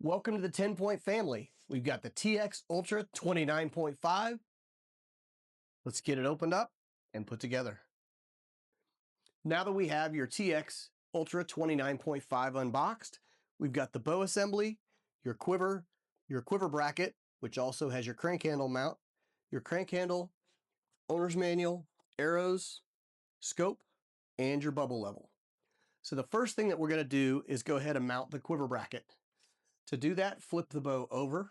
Welcome to the TenPoint family. We've got the TX Ultra 29.5. Let's get it opened up and put together. Now that we have your TX Ultra 29.5 unboxed, we've got the bow assembly, your quiver bracket, which also has your crank handle mount, your crank handle, owner's manual, arrows, scope, and your bubble level. So the first thing that we're going to do is go ahead and mount the quiver bracket. To do that, flip the bow over.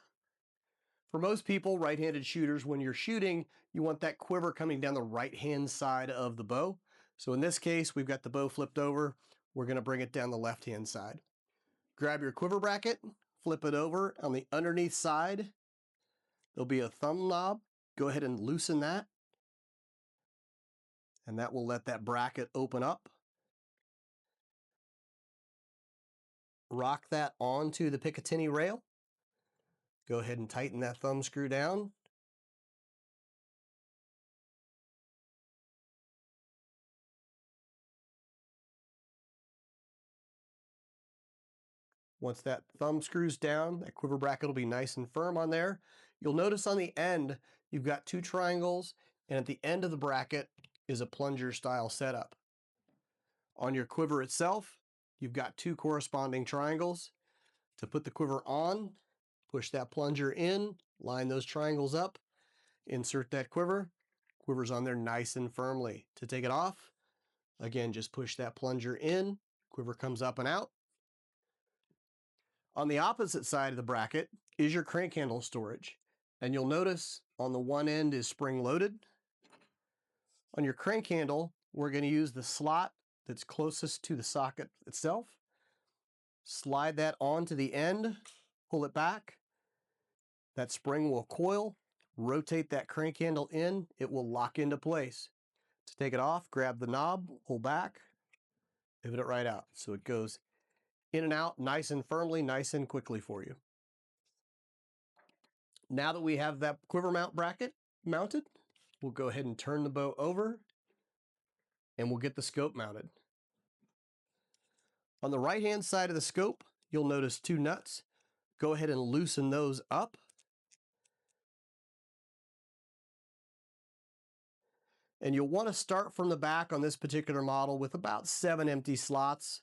For most people, right-handed shooters, when you're shooting, you want that quiver coming down the right-hand side of the bow. So in this case, we've got the bow flipped over. We're going to bring it down the left-hand side. Grab your quiver bracket, flip it over. On the underneath side, there'll be a thumb knob. Go ahead and loosen that. And that will let that bracket open up. Rock that onto the Picatinny rail. Go ahead and tighten that thumb screw down. Once that thumb screws down, that quiver bracket will be nice and firm on there. You'll notice on the end, you've got two triangles, and at the end of the bracket is a plunger style setup. On your quiver itself, you've got two corresponding triangles. To put the quiver on, push that plunger in, line those triangles up, insert that quiver. Quiver's on there nice and firmly. To take it off, again, just push that plunger in, quiver comes up and out. On the opposite side of the bracket is your crank handle storage. And you'll notice on the one end is spring loaded. On your crank handle, we're going to use the slot that's closest to the socket itself. Slide that onto the end, pull it back. That spring will coil, rotate that crank handle in, it will lock into place. To take it off, grab the knob, pull back, pivot it right out. So it goes in and out nice and firmly, nice and quickly for you. Now that we have that quiver mount bracket mounted, we'll go ahead and turn the bow over and we'll get the scope mounted. On the right-hand side of the scope, you'll notice two nuts. Go ahead and loosen those up. And you'll want to start from the back on this particular model with about 7 empty slots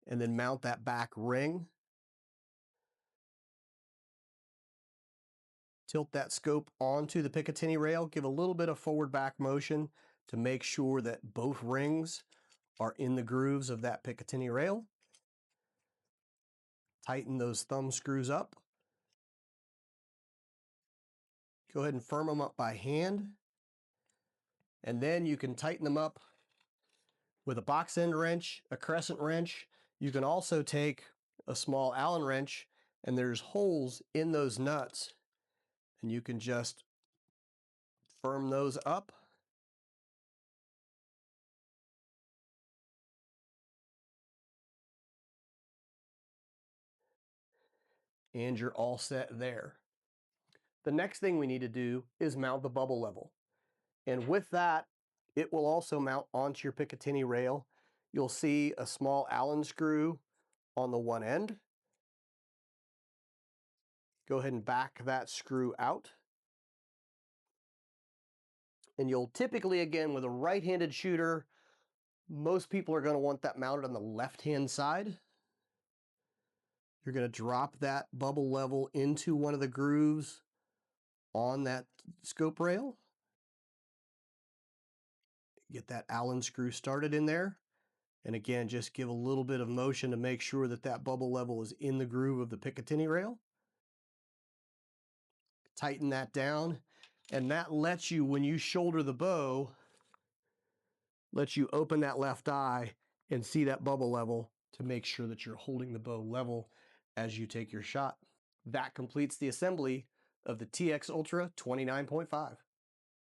and then mount that back ring. Tilt that scope onto the Picatinny rail, give a little bit of forward back motion to make sure that both rings are in the grooves of that Picatinny rail. Tighten those thumb screws up. Go ahead and firm them up by hand. And then you can tighten them up with a box end wrench, a crescent wrench. You can also take a small Allen wrench, and there's holes in those nuts. And you can just firm those up. And you're all set there. The next thing we need to do is mount the bubble level. And with that, it will also mount onto your Picatinny rail. You'll see a small Allen screw on the one end. Go ahead and back that screw out. And you'll typically, again, with a right-handed shooter, most people are going to want that mounted on the left-hand side. You're going to drop that bubble level into one of the grooves on that scope rail. Get that Allen screw started in there. And again, just give a little bit of motion to make sure that that bubble level is in the groove of the Picatinny rail. Tighten that down. And that lets you, when you shoulder the bow, lets you open that left eye and see that bubble level to make sure that you're holding the bow level as you take your shot. That completes the assembly of the TX Ultra 29.5.